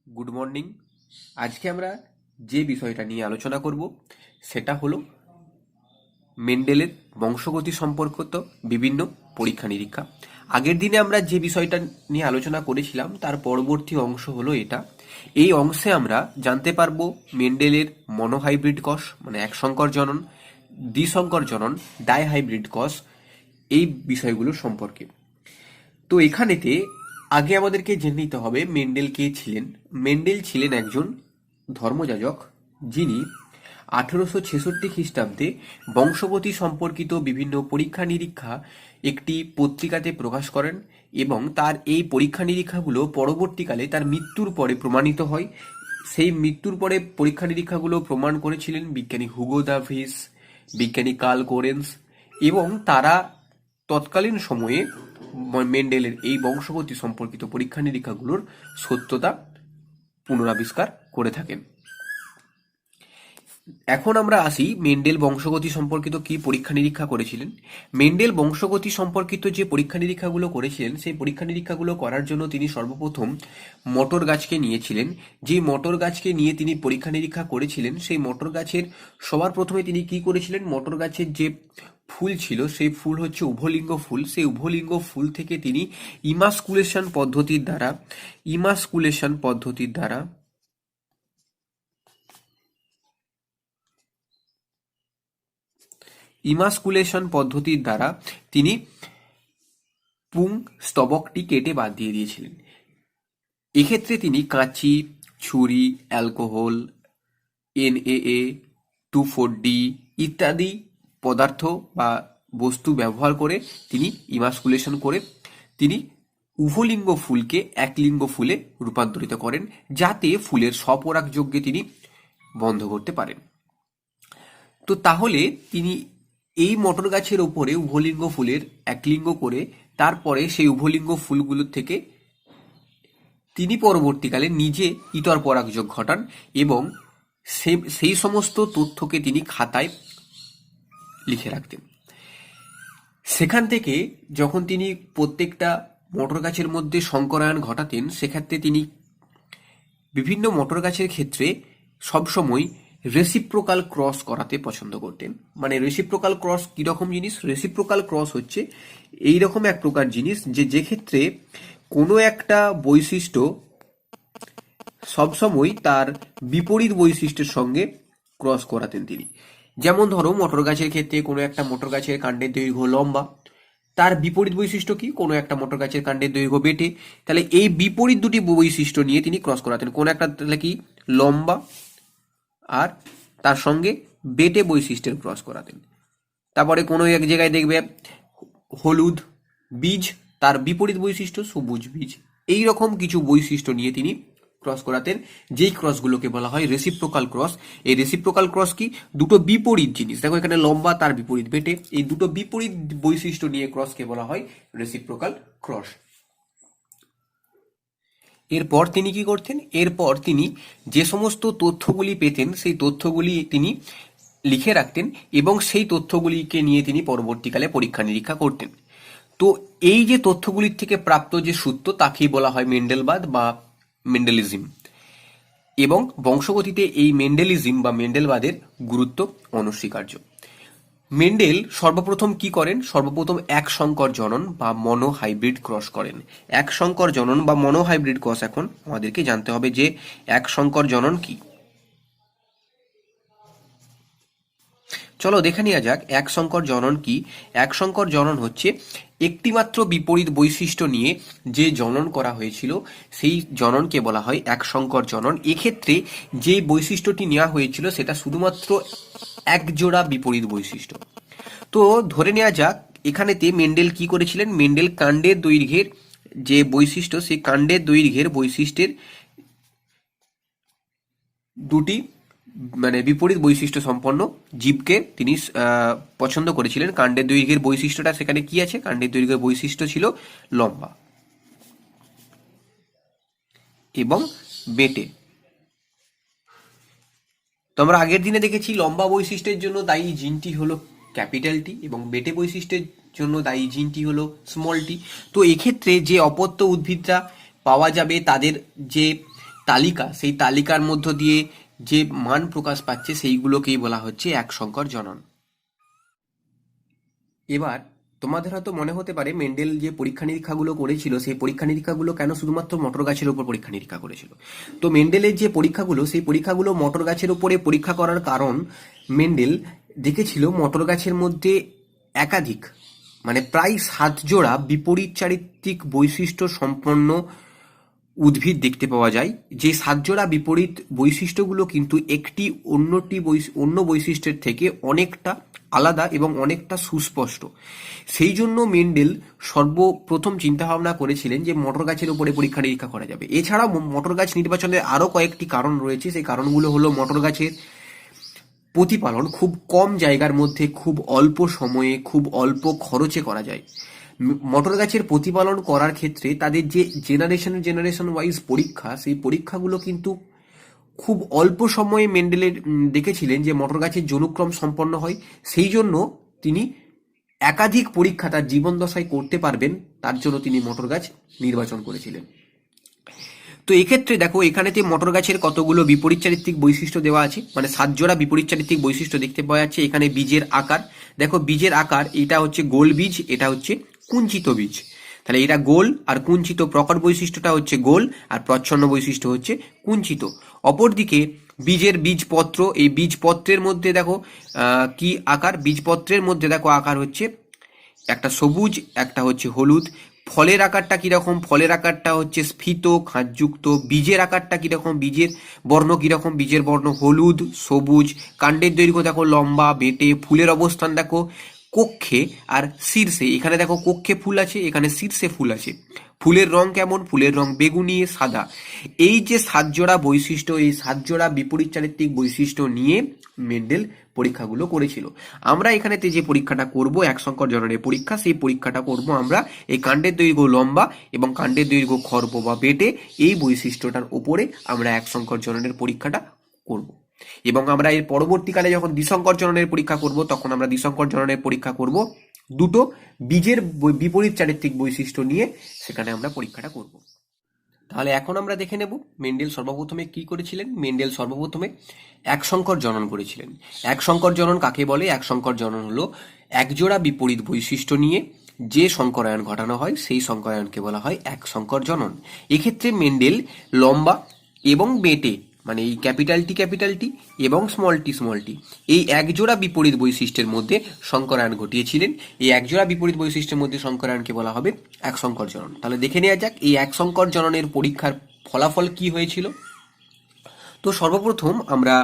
Good morning. আজকে আমরা যে বিষয়টা নিয়ে আলোচনা করব সেটা হলো মেন্ডেলের বংশগতি সম্পর্কিত বিভিন্ন পরীক্ষা নিরীক্ষা। আগের দিনে আমরা যে বিষয়টা নিয়ে আলোচনা করেছিলাম তার পরবর্তী অংশ হলো এটা। এই অংশে আমরা জানতে পারবো মেন্ডেলের মনোহাইব্রিড কষ মানে এক সংকর জনন, দ্বিসংকর জনন, ডাইহাইব্রিড কষ, এই বিষয়গুলো সম্পর্কে। তো এখানেতে আগে আমাদেরকে জেনে নিতে হবে মেন্ডেল কে ছিলেন। মেন্ডেল ছিলেন একজন ধর্মযাজক, যিনি 1866 খ্রিস্টাব্দে বংশগতি সম্পর্কিত বিভিন্ন পরীক্ষা নিরীক্ষা একটি পত্রিকাতে প্রকাশ করেন এবং তার এই পরীক্ষা নিরীক্ষাগুলো পরবর্তীকালে তার মৃত্যুর পরে প্রমাণিত হয়। সেই মৃত্যুর পরে পরীক্ষা নিরীক্ষাগুলো প্রমাণ করেছিলেন বিজ্ঞানী হুগো দা ভিস, বিজ্ঞানী কার্ল কোরেন্স, এবং তারা তৎকালীন সময়ে মেন্ডেলের এই বংশগতি সম্পর্কিত পরীক্ষা নিরীক্ষাগুলোর সত্যতা পুনরাবিষ্কার করে থাকেন। এখন আমরা আসি মেন্ডেল বংশগতি সম্পর্কিত কি পরীক্ষা নিরীক্ষা করেছিলেন। মেন্ডেল বংশগতি সম্পর্কিত যে পরীক্ষা নিরীক্ষাগুলো করেছিলেন সেই পরীক্ষা নিরীক্ষাগুলো করার জন্য তিনি সর্বপ্রথম মটর গাছকে নিয়েছিলেন। যে মটর গাছকে নিয়ে তিনি পরীক্ষা নিরীক্ষা করেছিলেন সেই মটর গাছের সবার প্রথমে তিনি কি করেছিলেন, মটর গাছের যে ফুল ছিল সেই ফুল হচ্ছে উভলিঙ্গ ফুল। সেই উভলিঙ্গ ফুল থেকে তিনি ইমাস্কুলেশন পদ্ধতির দ্বারা তিনি পুং স্তবকটি কেটে বাদ দিয়ে দিয়েছিলেন। এক্ষেত্রে তিনি কাঁচি, ছুরি, অ্যালকোহল, NaA, 2,4-D ইত্যাদি পদার্থ বা বস্তু ব্যবহার করে তিনি ইমাস্কুলেশন করে তিনি উভলিঙ্গ ফুলকে একলিঙ্গ ফুলে রূপান্তরিত করেন, যাতে ফুলের স্বপরাগযোগকে তিনি বন্ধ করতে পারেন। তো তাহলে তিনি এই মটর গাছের ওপরে উভলিঙ্গ ফুলের একলিঙ্গ করে তারপরে সেই উভলিঙ্গ ফুলগুলোর থেকে তিনি পরবর্তীকালে নিজে ইতর পরাগযোগ ঘটান এবং সেই সমস্ত তথ্যকে তিনি খাতায় লিখে রাখতেন। সেখান থেকে যখন তিনি প্রত্যেকটা মটর গাছের মধ্যে সংকরায়ন ঘটাতেন, সেক্ষেত্রে তিনি বিভিন্ন মটর গাছের ক্ষেত্রে সবসময় রেসিপ্রোকাল ক্রস করাতে পছন্দ করতেন। মানে রেসিপ্রোকাল ক্রস কীরকম জিনিস? রেসিপ্রোকাল ক্রস হচ্ছে এইরকম এক প্রকার জিনিস যে ক্ষেত্রে কোনো একটা বৈশিষ্ট্য সবসময় তার বিপরীত বৈশিষ্ট্যের সঙ্গে ক্রস করাতেন তিনি। যেমন ধরো মটর গাছের ক্ষেত্রে কোনো একটা মটর গাছের কাণ্ডের দৈর্ঘ্য লম্বা, তার বিপরীত বৈশিষ্ট্য কি? কোনো একটা মটর গাছের কাণ্ডের দৈর্ঘ্য বেটে। তাহলে এই বিপরীত দুটি বৈশিষ্ট্য নিয়ে তিনি ক্রস করাতেন। কোন একটা তাহলে কি লম্বা আর তার সঙ্গে বেটে বৈশিষ্ট্যের ক্রস করাতেন। তারপরে কোনো এক জায়গায় দেখবে হলুদ বীজ, তার বিপরীত বৈশিষ্ট্য সবুজ বীজ। এই রকম কিছু বৈশিষ্ট্য নিয়ে তিনি ক্রস করাতেন, যেই ক্রসগুলোকে বলা হয় রেসিপ্রোকাল ক্রস। এই রেসিপ্রোকাল ক্রস কি? দুটো বিপরীত জিনিস, দেখো এখানে লম্বা তার বিপরীত বেটে, এই দুটো বিপরীত বৈশিষ্ট্য নিয়ে ক্রসকে বলা হয় রেসিপ্রোকাল ক্রস। এরপর তিনি কি করতেন? এরপর তিনি যে সমস্ত তথ্যগুলি পেতেন সেই তথ্যগুলি তিনি লিখে রাখতেন এবং সেই তথ্যগুলিকে নিয়ে তিনি পরবর্তীকালে পরীক্ষা নিরীক্ষা করতেন। তো এই যে তথ্যগুলির থেকে প্রাপ্ত যে সূত্র তাকেই বলা হয় মেন্ডেলবাদ বা মেন্ডেলিজম। এবং বংশগতিতে এই মেন্ডেলিজম বা মেন্ডেলবাদের গুরুত্ব অনস্বীকার্য। মেন্ডেল সর্বপ্রথম কি করেন? সর্বপ্রথম এক সংকর জনন বা মনোহাইব্রিড ক্রস করেন। এক সংকর জনন বা মনোহাইব্রিড ক্রস এখন আমাদেরকে জানতে হবে যে এক সংকর জনন কি। চলো দেখে নেওয়া যাক এক সংকর জনন কি। এক সংকর জনন হচ্ছে একটিমাত্র বিপরীত বৈশিষ্ট্য নিয়ে যে জনন করা হয়েছিল সেই জননকে বলা হয় এক সংকর জনন। এক্ষেত্রে যে বৈশিষ্ট্যটি নেওয়া হয়েছিল সেটা শুধুমাত্র এক জোড়া বিপরীত বৈশিষ্ট্য। তো ধরে নেওয়া যাক এখানেতে মেন্ডেল কি করেছিলেন? মেন্ডেল কাণ্ডের দৈর্ঘ্যের যে বৈশিষ্ট্য সেই কাণ্ডের দৈর্ঘ্যের বৈশিষ্ট্যের দুটি মানে বিপরীত বৈশিষ্ট্য সম্পন্ন জীবকে তিনি পছন্দ করেছিলেন। কাণ্ডের দৈর্ঘ্যের বৈশিষ্ট্যটা সেখানে কি আছে? কাণ্ডের দৈর্ঘ্যের বৈশিষ্ট্য ছিল লম্বা এবং বেটে। তো আমরা আগের দিনে দেখেছি লম্বা বৈশিষ্ট্যের জন্য দায়ী জিনটি হলো ক্যাপিটাল টি এবং বেটে বৈশিষ্ট্যের জন্য দায়ী জিনটি হলো স্মল টি। তো এক্ষেত্রে যে অপত্য উদ্ভিদরা পাওয়া যাবে তাদের যে তালিকা, সেই তালিকার মধ্য দিয়ে যে মান প্রকাশ পাচ্ছে সেইগুলোকেই বলা হচ্ছে এক সংকর জনন। এবার তোমাদের হয়তো মনে হতে পারে মেন্ডেল যে পরীক্ষা নিরীক্ষাগুলো করেছিল সেই পরীক্ষা নিরীক্ষাগুলো কেন শুধুমাত্র মটর গাছের উপর পরীক্ষা নিরীক্ষা করেছিল। তো মেন্ডেলের যে পরীক্ষাগুলো সেই পরীক্ষাগুলো মটর গাছের উপরে পরীক্ষা করার কারণ, মেন্ডেল দেখেছিল মটর গাছের মধ্যে একাধিক মানে প্রায় 7 জোড়া বিপরীত চারিত্রিক বৈশিষ্ট্য সম্পন্ন উদ্ভিদ দেখতে পাওয়া যায়, যে 7 জোড়া বিপরীত বৈশিষ্ট্যগুলো কিন্তু একটি অন্য বৈশিষ্ট্যের থেকে অনেকটা আলাদা এবং অনেকটা সুস্পষ্ট। সেই জন্য মেন্ডেল সর্বপ্রথম চিন্তাভাবনা করেছিলেন যে মটর গাছের উপরে পরীক্ষা নিরীক্ষা করা যাবে। এছাড়াও মটর গাছ নির্বাচনের আরও কয়েকটি কারণ রয়েছে। সেই কারণগুলো হলো মটর গাছের প্রতিপালন খুব কম জায়গার মধ্যে খুব অল্প সময়ে খুব অল্প খরচে করা যায়। মটর গাছের প্রতিপালন করার ক্ষেত্রে তাদের যে জেনারেশন ওয়াইজ পরীক্ষা, সেই পরীক্ষাগুলো কিন্তু খুব অল্প সময়ে মেন্ডেলের দেখেছিলেন যে মটর গাছের জনুক্রম সম্পন্ন হয়। সেই জন্য তিনি একাধিক পরীক্ষা তার জীবন দশায় করতে পারবেন, তার জন্য তিনি মটর গাছ নির্বাচন করেছিলেন। তো এক্ষেত্রে দেখো এখানেতে মটর গাছের কতগুলো বিপরীত চারিত্রিক বৈশিষ্ট্য দেওয়া আছে, মানে 7 জোড়া বিপরীত চারিত্রিক বৈশিষ্ট্য দেখতে পাওয়া যাচ্ছে। এখানে বীজের আকার দেখো, বীজের আকার এটা হচ্ছে গোল বীজ, এটা হচ্ছে কুঞ্চিত বীজ। তাহলে এটা গোল আর কুঞ্চিত, প্রকট বৈশিষ্ট্যটা হচ্ছে গোল আর প্রচ্ছন্ন বৈশিষ্ট্য হচ্ছে কুঞ্চিত। অপরদিকে বীজের বীজপত্র, এই বীজপত্রের মধ্যে দেখো কি আকার, বীজপত্রের মধ্যে দেখো আকার হচ্ছে একটা সবুজ, একটা হচ্ছে হলুদ। ফলের আকারটা কিরকম, ফলের আকারটা হচ্ছে স্ফীত খাঁজযুক্ত। বীজের আকারটা কিরকম, বীজের বর্ণ কিরকম, বীজের বর্ণ হলুদ সবুজ। কাণ্ডের দৈর্ঘ্য দেখো লম্বা বেটে। ফুলের অবস্থান দেখো কক্ষে আর শীর্ষে, এখানে দেখো কক্ষে ফুল আছে, এখানে শীর্ষে ফুল আছে। ফুলের রং কেমন, ফুলের রং বেগুনি সাদা। এই যে 7 জোড়া বৈশিষ্ট্য, এই 7 জোড়া বিপরীত চারিত্রিক বৈশিষ্ট্য নিয়ে মেন্ডেল পরীক্ষাগুলো করেছিল। আমরা এখানেতে যে পরীক্ষাটা করব এক সংকর জননের পরীক্ষা, সেই পরীক্ষাটা করব আমরা এই কাণ্ডের দৈর্ঘ্য লম্বা এবং কাণ্ডের দৈর্ঘ্য খর্ব বা বেটে, এই বৈশিষ্ট্যটার উপরে আমরা এক সংকর জননের পরীক্ষাটা করব। এবং আমরা এর পরবর্তীকালে যখন দ্বিসংকর জননের পরীক্ষা করব তখন আমরা দ্বিসংকর জননের পরীক্ষা করব দুটো বীজের বিপরীত চারিত্রিক বৈশিষ্ট্য নিয়ে, সেখানে আমরা পরীক্ষাটা করব। তাহলে এখন আমরা দেখে নেব মেন্ডেল সর্বপ্রথমে কি করেছিলেন। মেন্ডেল সর্বপ্রথমে এক সংকর জনন করেছিলেন। এক সংকর জনন কাকে বলে? এক সংকর জনন হলো একজোড়া বিপরীত বৈশিষ্ট্য নিয়ে যে সংকরায়ন ঘটানো হয় সেই সংকরায়নকে বলা হয় এক সংকর জনন। এক্ষেত্রে মেন্ডেল লম্বা এবং বেটে, মানে এই ক্যাপিটাল টি এবং স্মল টি এই একজোড়া বিপরীত বৈশিষ্ট্যের মধ্যে সংকরায়ন ঘটিয়েছিলেন। এই একজোড়া বিপরীত বৈশিষ্ট্যের মধ্যে সংকরায়নকে বলা হবে এক সংকর জনন। তাহলে দেখে নেওয়া যাক এই এক সংকর জননের পরীক্ষার ফলাফল কি হয়েছিল। তো সর্বপ্রথম আমরা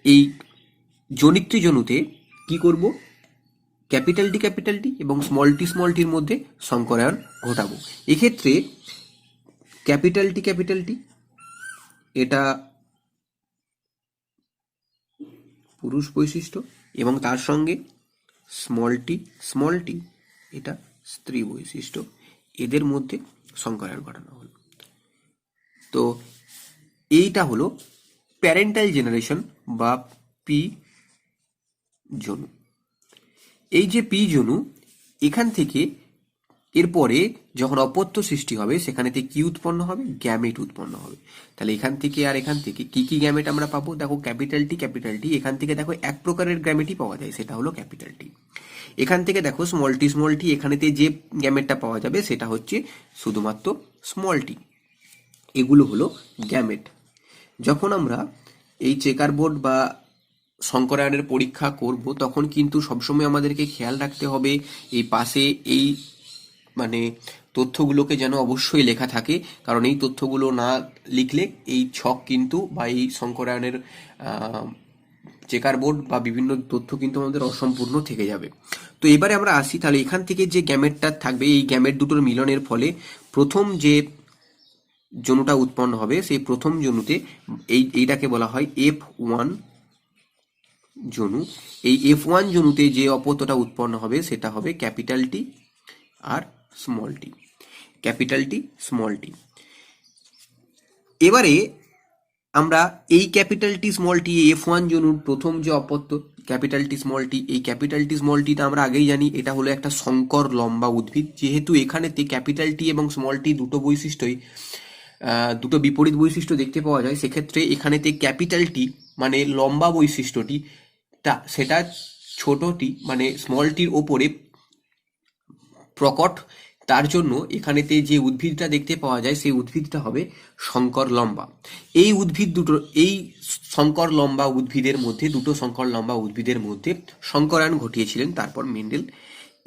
এই জনিত্রী জনুতে কি করব, ক্যাপিটাল টি এবং স্মল টির মধ্যে সংকরায়ন ঘটাবো। এক্ষেত্রে ক্যাপিটাল টি এটা পুরুষ বৈশিষ্ট্য এবং তার সঙ্গে স্মল টি এটা স্ত্রী বৈশিষ্ট্য, এদের মধ্যে সংকরায়ন ঘটানো হলো। তো এইটা হলো প্যারেন্টাল জেনারেশন বা পি জনু। এই যে পি জনু, এখান থেকে এরপরে যখন অপত্য সৃষ্টি হবে সেখানে কি উৎপন্ন হবে, গ্যামেট উৎপন্ন হবে। তাহলে এখান থেকে আর এখান থেকে কি কি গ্যামেট আমরা পাবো, দেখো ক্যাপিটাল টি, এখান থেকে দেখো এক প্রকারের গ্যামেটই পাওয়া যায়, সেটা হলো ক্যাপিটাল টি। এখান থেকে দেখো স্মল টি, এখানেতে যে গ্যামেটটা পাওয়া যাবে সেটা হচ্ছে শুধুমাত্র স্মল টি। এগুলো হলো গ্যামেট। যখন আমরা এই চেকার বোর্ড বা সংকরায়নের পরীক্ষা করব তখন কিন্তু সবসময় আমাদেরকে খেয়াল রাখতে হবে এই পাশে এই মানে তথ্যগুলোকে যেন অবশ্যই লেখা থাকে, কারণ এই তথ্যগুলো না লিখলে এই ছক কিন্তু বা এই সংকরায়নের চেকার বোর্ড বা বিভিন্ন তথ্য কিন্তু আমাদের অসম্পূর্ণ থেকে যাবে। তো এবারে আমরা আসি, তাহলে এখান থেকে যে গ্যামেটটা থাকবে এই গ্যামেট দুটোর মিলনের ফলে প্রথম যে জনুটা উৎপন্ন হবে সেই প্রথম জনুতে এইটাকে বলা হয় F1 জনু। এই F1 জনুতে যে অপত্যটা উৎপন্ন হবে সেটা হবে ক্যাপিটাল টি আর small tea, capital T small tea. এবারে আমরা এই capital T small tea F1 জনুর প্রথম যে অপত্য ক্যাপিটাল টি স্মল টি, এই ক্যাপিটাল টি স্মল টিটা আমরা আগেই জানি এটা হলো একটা সংকর লম্বা উদ্ভিদ। যেহেতু এখানেতে ক্যাপিটাল টি এবং স্মল টি দুটো বৈশিষ্ট্যই দুটো বিপরীত বৈশিষ্ট্য দেখতে পাওয়া যায়, সেক্ষেত্রে এখানেতে ক্যাপিটাল টি মানে লম্বা বৈশিষ্ট্যটি সেটা ছোটটি মানে স্মল টির ওপরে প্রকট। তার জন্য এখানেতে যে উদ্ভিদটা দেখতে পাওয়া যায় সেই উদ্ভিদটা হবে শঙ্কর লম্বা। এই উদ্ভিদ দুটো, এই শঙ্কর লম্বা উদ্ভিদের মধ্যে, দুটো শঙ্কর লম্বা উদ্ভিদের মধ্যে শঙ্করায়ন ঘটিয়েছিলেন তারপর মেন্ডেল।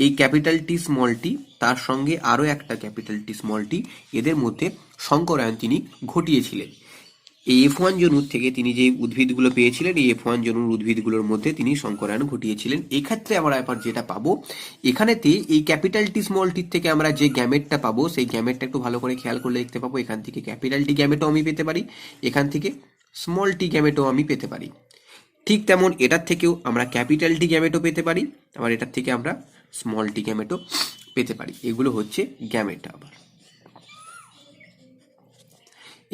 এই ক্যাপিটাল টি স্মল টি তার সঙ্গে আরও একটা ক্যাপিটাল টি স্মল টি, এদের মধ্যে শঙ্করায়ন তিনি ঘটিয়েছিলেন। এই F1 জনুর থেকে তিনি যে উদ্ভিদগুলো পেয়েছিলেন, এই F1 জনুর উদ্ভিদগুলোর মধ্যে তিনি শঙ্করায়ন ঘটিয়েছিলেন। এক্ষেত্রে আমরা এবার যেটা পাবো, এখানেতে এই ক্যাপিটাল টি স্মল টির থেকে আমরা যে গ্যামেটটা পাবো, সেই গ্যামেটটা একটু ভালো করে খেয়াল করলে দেখতে পাবো, এখান থেকে ক্যাপিটাল টি গ্যামেটও আমি পেতে পারি, এখান থেকে স্মল টি গ্যামেটও আমি পেতে পারি। ঠিক তেমন এটার থেকেও আমরা ক্যাপিটাল টি গ্যামেটও পেতে পারি, আবার এটার থেকে আমরা স্মল টি গ্যামেটও পেতে পারি। এগুলো হচ্ছে গ্যামেট। আবার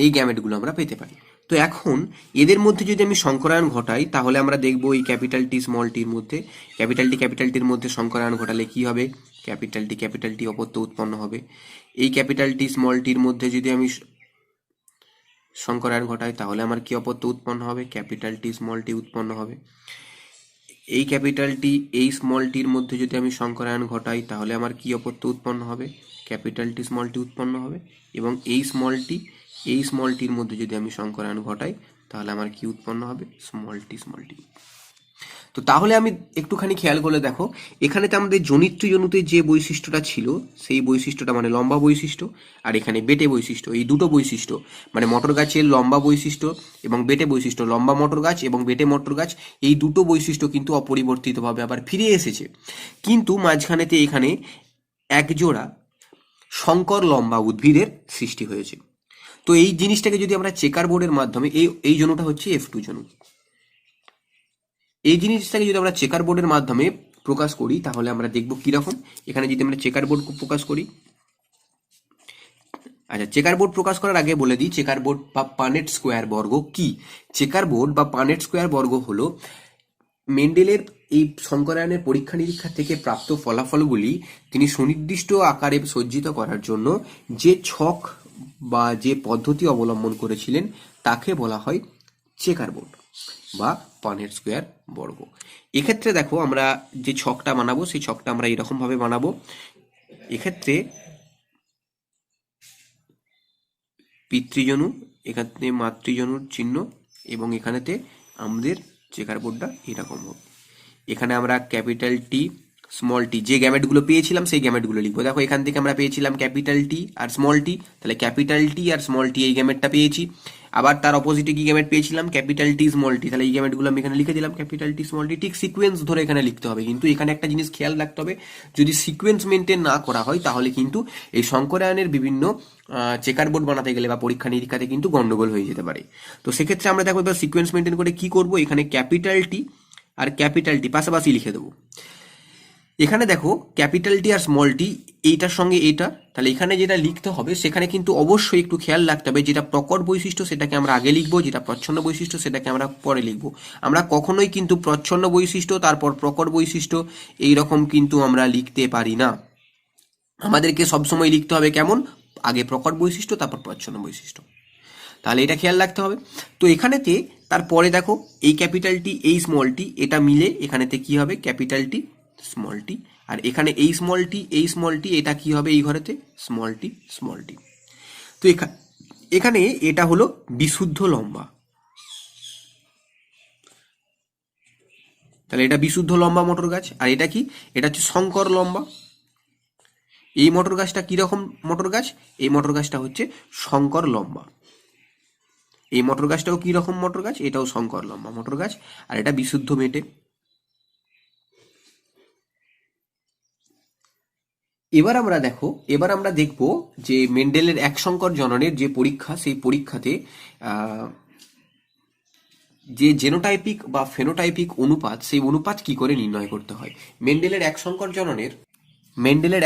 এই গ্যামেটগুলো আমরা পেতে পারি। তো এখন এদের মধ্যে যদি আমি শঙ্করায়ন ঘটাই, তাহলে আমরা দেখব এই ক্যাপিটাল টি স্মল টির মধ্যে, ক্যাপিটাল টির মধ্যে শঙ্করায়ন ঘটালে কি হবে, ক্যাপিটাল টি অপত্য উৎপন্ন হবে। এই ক্যাপিটাল টি স্মল টির মধ্যে যদি আমি শঙ্করায়ন ঘটাই, তাহলে আমার কি অপত্য উৎপন্ন হবে, ক্যাপিটাল টি স্মল টি উৎপন্ন হবে। এই ক্যাপিটাল টি এই স্মল টির মধ্যে যদি আমি শঙ্করায়ন ঘটাই, তাহলে আমার কি অপত্য উৎপন্ন হবে, ক্যাপিটাল টি স্মল টি উৎপন্ন হবে। এবং এই স্মল টির মধ্যে যদি আমি শঙ্করায়ন ঘটাই, তাহলে আমার কি উৎপন্ন হবে, স্মল টি। তো তাহলে আমি একটুখানি খেয়াল করলে দেখো, এখানেতে আমাদের জনিত্র জনুতে যে বৈশিষ্ট্যটা ছিল, সেই বৈশিষ্ট্যটা মানে লম্বা বৈশিষ্ট্য, আর এখানে বেটে বৈশিষ্ট্য, এই দুটো বৈশিষ্ট্য মানে মটর গাছের লম্বা বৈশিষ্ট্য এবং বেটে বৈশিষ্ট্য, লম্বা মটর গাছ এবং বেটে মটর গাছ, এই দুটো বৈশিষ্ট্য কিন্তু অপরিবর্তিতভাবে আবার ফিরে এসেছে। কিন্তু মাঝখানেতে এখানে একজোড়া শঙ্কর লম্বা উদ্ভিদের সৃষ্টি হয়েছে। তো এই জিনিসটাকে যদি আমরা চেকার বোর্ডের মাধ্যমে, এই জনুটা হচ্ছে F2 জনু, এই জিনিসটাকে যদি আমরা চেকার বোর্ডের মাধ্যমে প্রকাশ করি, তাহলে আমরা দেখব কিরকম। এখানে যদি আমরা চেকার বোর্ড প্রকাশ করি, আচ্ছা চেকার বোর্ড প্রকাশ করার আগে বলে দিই চেকার বোর্ড বা পানেট স্কোয়ার বর্গ কি। চেকার বোর্ড বা পানেট স্কোয়ার বর্গ হলো মেন্ডেলের এই শঙ্করায়নের পরীক্ষা নিরীক্ষা থেকে প্রাপ্ত ফলাফলগুলি তিনি সুনির্দিষ্ট আকারে সজ্জিত করার জন্য যে ছক বা যে পদ্ধতি অবলম্বন করেছিলেন, তাকে বলা হয় চেকার বোর্ড বা পানেট স্কোয়ার বর্গ। এক্ষেত্রে দেখো আমরা যে ছকটা বানাবো, সেই ছকটা আমরা এরকম ভাবে বানাবো। এক্ষেত্রে পিতৃজনু, এখানে মাতৃজনুর চিহ্ন, এবং এখানেতে আমাদের চেকার বোর্ডটা এরকম হবে। এখানে আমরা ক্যাপিটাল টি স্মল টি যে গ্যামেটগুলো পেয়েছিলাম সেই গ্যামেটগুলো লিখবো। দেখো এখান থেকে আমরা পেয়েছিলাম ক্যাপিটাল টি আর স্মল টি, তাহলে ক্যাপিটাল টি আর স্মল টি এই গ্যামেটটা পেয়েছি। আবার তার অপোজিটে কি গ্যামেট পেয়েছিলাম, ক্যাপিটাল টি স্মল টি, তাহলে এই গ্যামেটগুলো আমি এখানে লিখে দিলাম ক্যাপিটাল টি স্মল টি। ঠিক সিকোয়েন্স ধরে এখানে লিখতে হবে, কিন্তু এখানে একটা জিনিস খেয়াল রাখতে হবে, যদি সিকোয়েন্স মেনটেন না করা হয় তাহলে কিন্তু এই শঙ্করায়নের বিভিন্ন চেকার বোর্ড বানাতে গেলে বা পরীক্ষা নিরীক্ষাতে কিন্তু গন্ডগোল হয়ে যেতে পারে। তো সেক্ষেত্রে আমরা দেখো এবার সিকোয়েন্স মেনটেন করে কি করব, এখানে ক্যাপিটাল টি আর ক্যাপিটাল টি পাশাপাশি লিখে দেবো। এখানে দেখো ক্যাপিটাল টি আর স্মল টি এইটার সঙ্গে এইটা, তাহলে এখানে যেটা লিখতে হবে সেখানে কিন্তু অবশ্যই একটু খেয়াল রাখতে হবে, যেটা প্রকট বৈশিষ্ট্য সেটাকে আমরা আগে লিখবো, যেটা প্রচ্ছন্ন বৈশিষ্ট্য সেটাকে আমরা পরে লিখবো। আমরা কখনোই কিন্তু প্রচ্ছন্ন বৈশিষ্ট্য তারপর প্রকট বৈশিষ্ট্য এইরকম কিন্তু আমরা লিখতে পারি না। আমাদেরকে সবসময় লিখতে হবে কেমন, আগে প্রকট বৈশিষ্ট্য তারপর প্রচ্ছন্ন বৈশিষ্ট্য, তাহলে এটা খেয়াল রাখতে হবে। তো এখানেতে তারপরে দেখো এই ক্যাপিটাল টি এই স্মল টি এটা মিলে এখানেতে কি হবে, ক্যাপিটাল টি স্মল টি, আর এখানে এই স্মল টি এটা কি হবে, এই ঘরেতে স্মল টি। তো এখানে এটা হলো বিশুদ্ধ লম্বা, তাহলে এটা বিশুদ্ধ লম্বা মটর গাছ। আর এটা কি, এটা হচ্ছে শঙ্কর লম্বা। এই মটর গাছটা কিরকম মটর গাছ, এই মটর গাছটা হচ্ছে শঙ্কর লম্বা। এই মটর গাছটাও কি রকম মটর গাছ, এটাও শঙ্কর লম্বা মটর গাছ, আর এটা বিশুদ্ধ মেটে। এবার আমরা দেখব যে মেন্ডেলের এক সংকর জননের যে পরীক্ষা, সেই পরীক্ষাতে যে জেনোটাইপিক বা ফেনোটাইপিক অনুপাত, সেই অনুপাত কি করে নির্ণয় করতে হয়। মেন্ডেলের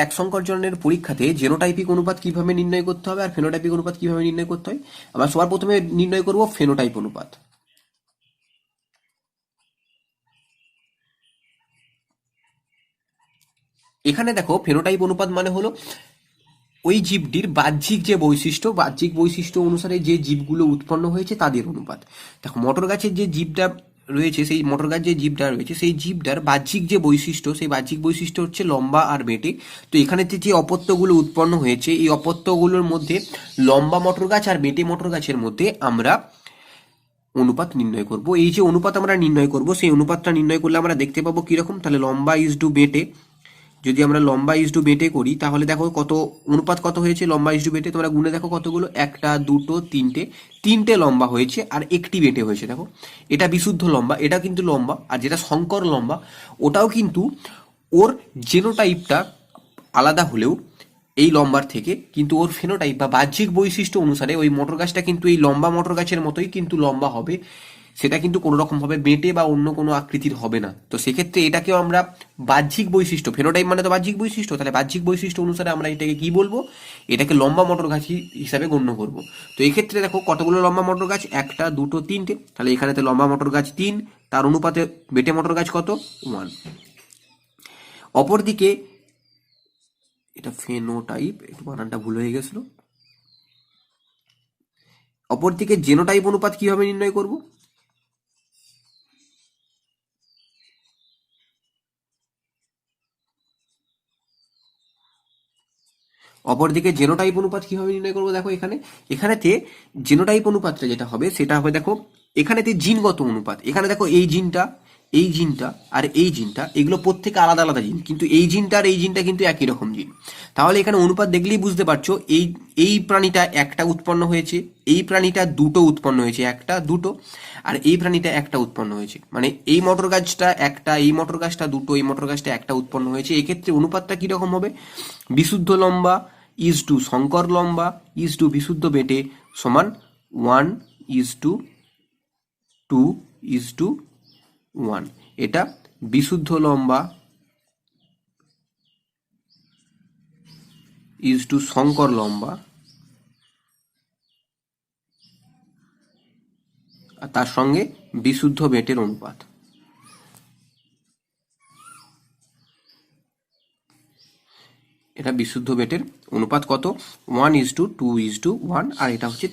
এক সংকর জননের পরীক্ষাতে জেনোটাইপিক অনুপাত কিভাবে নির্ণয় করতে হবে আর ফেনোটাইপিক অনুপাত কিভাবে নির্ণয় করতে হয়, আমরা সবার প্রথমে নির্ণয় করব ফেনোটাইপ অনুপাত। এখানে দেখো ফেনোটাইপ অনুপাত মানে হলো ওই জীবটির বাহ্যিক বৈশিষ্ট্য অনুসারে যে জীবগুলো উৎপন্ন হয়েছে তাদের অনুপাত। দেখো মটর গাছের যে জীবটা রয়েছে, সেই মটর গাছ যে জীবটা রয়েছে সেই জীবটার বাহ্যিক যে বৈশিষ্ট্য, সেই বাহ্যিক বৈশিষ্ট্য হচ্ছে লম্বা আর বেটে। তো এখানে যে অপত্যগুলো উৎপন্ন হয়েছে, এই অপত্যগুলোর মধ্যে লম্বা মটর গাছ আর বেটে মটর গাছের মধ্যে আমরা অনুপাত নির্ণয় করব। এই যে অনুপাত আমরা নির্ণয় করব, সেই অনুপাতটা নির্ণয় করলে আমরা দেখতে পাবো কিরকম। তাহলে লম্বা ইজ টু বেটে, যদি আমরা লম্বা ইজ টু বেটে করি তাহলে দেখো কত অনুপাত কত হয়েছে লম্বা ইজ টু বেটে, তোমরা গুনে দেখো কতগুলো, একটা দুটো তিনটে লম্বা হয়েছে আর একটি বেটে হয়েছে। দেখো এটা বিশুদ্ধ লম্বা, এটা কিন্তু লম্বা, আর যেটা সংকর লম্বা ওটাও কিন্তু ওর জেনোটাইপটা আলাদা হলেও এই লম্বার থেকে কিন্তু ওর ফেনোটাইপ বা বাহ্যিক বৈশিষ্ট্য অনুসারে ওই মটর গাছটা কিন্তু এই লম্বা মটর গাছের মতোই কিন্তু লম্বা হবে, সেটা কিন্তু কোনো রকম ভাবে বেঁটে বা অন্য কোনো আকৃতির হবে না। তো সেক্ষেত্রে এটাকেও আমরা বাহ্যিক বৈশিষ্ট্য, ফেনোটাইপ মানে তো বাহ্যিক বৈশিষ্ট্য, তাহলে বাহ্যিক বৈশিষ্ট্য অনুসারে আমরা এটাকে কি বলবো, এটাকে লম্বা মটর গাছ হিসাবে গণ্য করব। তো এই ক্ষেত্রে দেখো কতগুলো লম্বা মটর গাছ, একটা দুটো তিনটে, তাহলে এখানেতে লম্বা মটর গাছ 3, তার অনুপাতে বেটে মটর গাছ কত 1। অপরদিকে এটা ফেনোটাইপ, একটু বানানটা ভুল হয়ে গেছিল। অপরদিকে জেনোটাইপ অনুপাত কিভাবে নির্ণয় করব, অপরদিকে জেনোটাইপ অনুপাত কিভাবে নির্ণয় করবো, দেখো এখানেতে জেনোটাইপ অনুপাতটা যেটা হবে সেটা হবে, দেখো এখানেতে জিনগত অনুপাত। এখানে দেখো এই জিনটা আর এই জিনটা এগুলো প্রত্যেকে আলাদা আলাদা জিন, কিন্তু এই জিনটা আর এই জিনটা কিন্তু একই রকম জিন। তাহলে এখানে অনুপাত দেখলেই বুঝতে পারছো এই প্রাণীটা একটা উৎপন্ন হয়েছে, এই প্রাণীটা দুটো উৎপন্ন হয়েছে, একটা দুটো, আর এই প্রাণীটা একটা উৎপন্ন হয়েছে, মানে এই মটর গাছটা একটা, এই মটর গাছটা দুটো, এই মটর গাছটা একটা উৎপন্ন হয়েছে। এক্ষেত্রে অনুপাতটা কিরকম হবে, বিশুদ্ধ লম্বা ইজ টু সংকর লম্বা ইজ টু বিশুদ্ধ বেটে সমান 1:2:1। এটা বিশুদ্ধ লম্বা ইজ টু সংকর লম্বা, আর তার সঙ্গে বিশুদ্ধ বেটের অনুপাত। এটা বিশুদ্ধ বেটের অনুপাত কত, 1:2:1, আর এটা হচ্ছে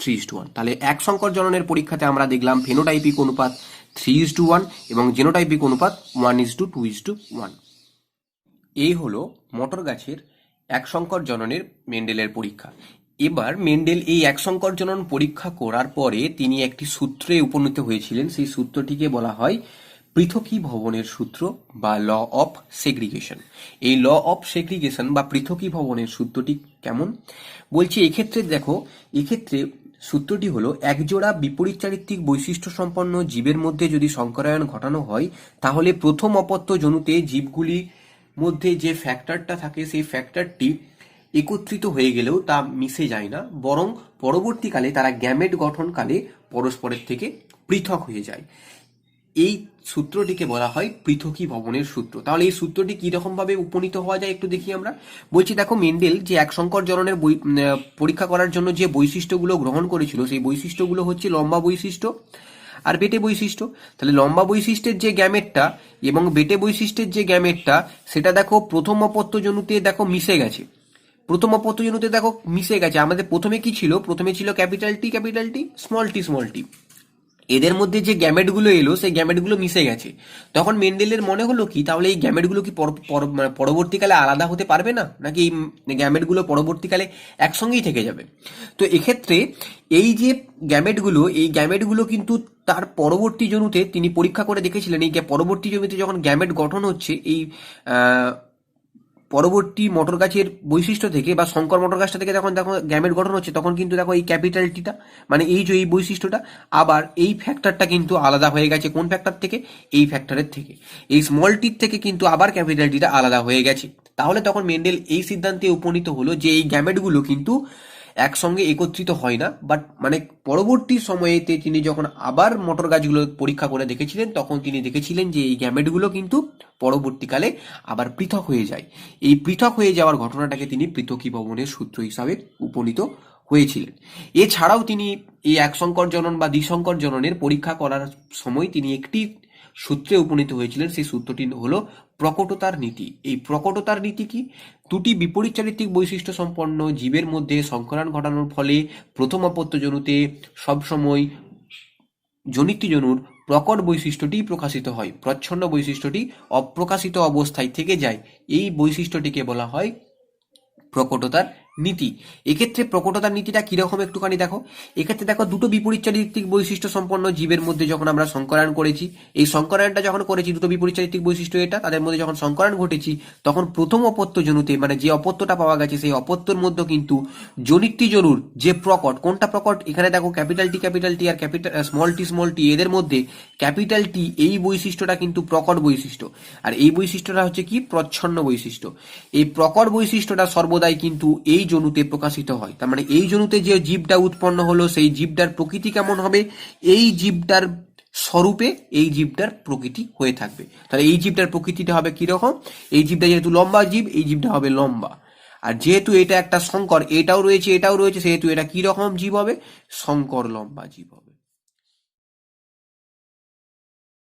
3:1। তাহলে এক সংকর জননের পরীক্ষাতে আমরা দেখলাম ফেনোটাইপিক অনুপাত 3:1 এবং জেনোটাইপিক অনুপাত 1:2:1। এই হলো মটর গাছের এক সংকর জননের মেন্ডেলের পরীক্ষা। এবার মেন্ডেল এই এক সংকর জনন পরীক্ষা করার পরে তিনি একটি সূত্রে উপনীত হয়েছিলেন, সেই সূত্রটিকে বলা হয় পৃথকীভবনের সূত্র বা ল অফ সেগ্রিগেশন। এই ল অফ সেগ্রিগেশন বা পৃথকীভবনের সূত্রটি কেমন বলছি, এক্ষেত্রে দেখো, এক্ষেত্রে সূত্রটি হলো একজোড়া বিপরীত চারিত্রিক বৈশিষ্ট্য সম্পন্ন জীবের মধ্যে যদি সংকরায়ন ঘটানো হয় তাহলে প্রথম অপত্য জনুতে জীবগুলি মধ্যে যে ফ্যাক্টরটা থাকে সেই ফ্যাক্টরটি একত্রিত হয়ে গেলেও তা মিশে যায় না, বরং পরবর্তীকালে তারা গ্যামেট গঠনকালে পরস্পরের থেকে পৃথক হয়ে যায়। এই সূত্রটিকে বলা হয় পৃথকীভবনের সূত্র। তাহলে এই সূত্রটি কিরকম ভাবে উপনীত হওয়া যায় একটু দেখি আমরা। বলছি দেখো, মেন্ডেল যে এক সংকর জননের পরীক্ষা করার জন্য যে বৈশিষ্ট্যগুলো গ্রহণ করেছিল সেই বৈশিষ্ট্যগুলো হচ্ছে লম্বা বৈশিষ্ট্য আর বেটে বৈশিষ্ট্য। তাহলে লম্বা বৈশিষ্ট্যের যে গ্যামেটটা এবং বেটে বৈশিষ্ট্যের যে গ্যামেটটা সেটা দেখো প্রথম অপত্য জনুতে দেখো মিশে গেছে, প্রথম অপত্য জনুতে দেখো মিশে গেছে। আমাদের প্রথমে কি ছিল, প্রথমে ছিল ক্যাপিটাল টি স্মল টি। এদের মধ্যে যে গ্যামেটগুলো এলো সেই গ্যামেটগুলো মিশে গেছে। তখন মেন্ডেলের মনে হলো কি, তাহলে এই গ্যামেটগুলো কি মানে পরবর্তীকালে আলাদা হতে পারবে না, নাকি এই গ্যামেটগুলো পরবর্তীকালে একসঙ্গেই থেকে যাবে। তো এক্ষেত্রে এই যে এই গ্যামেটগুলো কিন্তু তার পরবর্তী জনুতে তিনি পরীক্ষা করে দেখেছিলেন, এই পরবর্তী জমিতে যখন গ্যামেট গঠন হচ্ছে এই পরবর্তী মটর গাছের বৈশিষ্ট্য থেকে বা শঙ্কর মটর গাছটা থেকে যখন দেখো গ্যামেট গঠন হচ্ছে তখন কিন্তু দেখো এই ক্যাপিটালটিটা মানে এই যে এই বৈশিষ্ট্যটা আবার এই ফ্যাক্টরটা কিন্তু আলাদা হয়ে গেছে। কোন ফ্যাক্টর থেকে, এই ফ্যাক্টরের থেকে, এই স্মল টির থেকে কিন্তু আবার ক্যাপিটালটিটা আলাদা হয়ে গেছে। তাহলে তখন মেন্ডেল এই সিদ্ধান্তে উপনীত হলো যে এই গ্যামেটগুলো কিন্তু একসঙ্গে একত্রিত হয় না, বাট মানে পরবর্তী সময়েতে তিনি যখন আবার মটর গাছগুলো পরীক্ষা করে দেখেছিলেন তখন তিনি দেখেছিলেন যে এই গ্যামেটগুলো কিন্তু পরবর্তীকালে আবার পৃথক হয়ে যায়। এই পৃথক হয়ে যাওয়ার ঘটনাটাকে তিনি পৃথকীভবনের সূত্র হিসাবে উপনীত হয়েছিলেন। এছাড়াও তিনি এই এক সংকর জনন বা দ্বিসংকর জননের পরীক্ষা করার সময় তিনি একটি সূত্রে উপনীত হয়েছিলেন, সেই সূত্রটি হলো প্রকটতার নীতি। এই প্রকটতার নীতি কি, দুটি বিপরীত চারিত্রিক বৈশিষ্ট্য সম্পন্ন জীবের মধ্যে সংকরণ ঘটানোর ফলে প্রথম অপত্য জনুতে সবসময় জনিতজনুর প্রকট বৈশিষ্ট্যটি প্রকাশিত হয়, প্রচ্ছন্ন বৈশিষ্ট্যটি অপ্রকাশিত অবস্থায় থেকে যায়। এই বৈশিষ্ট্যটিকে বলা হয় প্রকটতার নীতি। এক্ষেত্রে প্রকটতার নীতিটা কিরকম একটুখানি দেখো। এক্ষেত্রে দেখো, দুটো বিপরীত চারিত্রিক বৈশিষ্ট্য সম্পন্ন জীবের মধ্যে যখন আমরা সংকরায়ন করেছি, এই সংকরায়নটা যখন করেছি, দুটো বিপরীত চারিত্রিক বৈশিষ্ট্য এটা, তাদের মধ্যে যখন সংকরায়ন ঘটেছি, তখন প্রথম অপত্য জনুতে মানে যে অপত্যটা পাওয়া গেছে সেই অপত্যর মধ্যে কিন্তু জনিত্রী জনুর যে প্রকট, কোনটা প্রকট, এখানে দেখো ক্যাপিটাল টি আর ক্যাপিটাল স্মল টি এদের মধ্যে ক্যাপিটাল টি এই বৈশিষ্ট্যটা কিন্তু প্রকট বৈশিষ্ট্য, আর এই বৈশিষ্ট্যটা হচ্ছে কি প্রচ্ছন্ন বৈশিষ্ট্য। এই প্রকট বৈশিষ্ট্যটা সর্বদাই কিন্তু এই জনুতে প্রকাশিত হয়। তার মানে এই জনুতে যে জীবটা উৎপন্ন হলো সেই জীবটার প্রকৃতি কেমন হবে, এই জীবটার স্বরূপে এই জীবটার প্রকৃতি হয়ে থাকবে। তাহলে এই জীবটার প্রকৃতিটা হবে কিরকম, এই জীবটা যেহেতু লম্বা জীব, এই জীবটা হবে লম্বা। আর যেহেতু এটা একটা সংকর, এটাও রয়েছে এটাও রয়েছে, সেহেতু এটা কি রকম জীব হবে, সংকর লম্বা জীব হবে।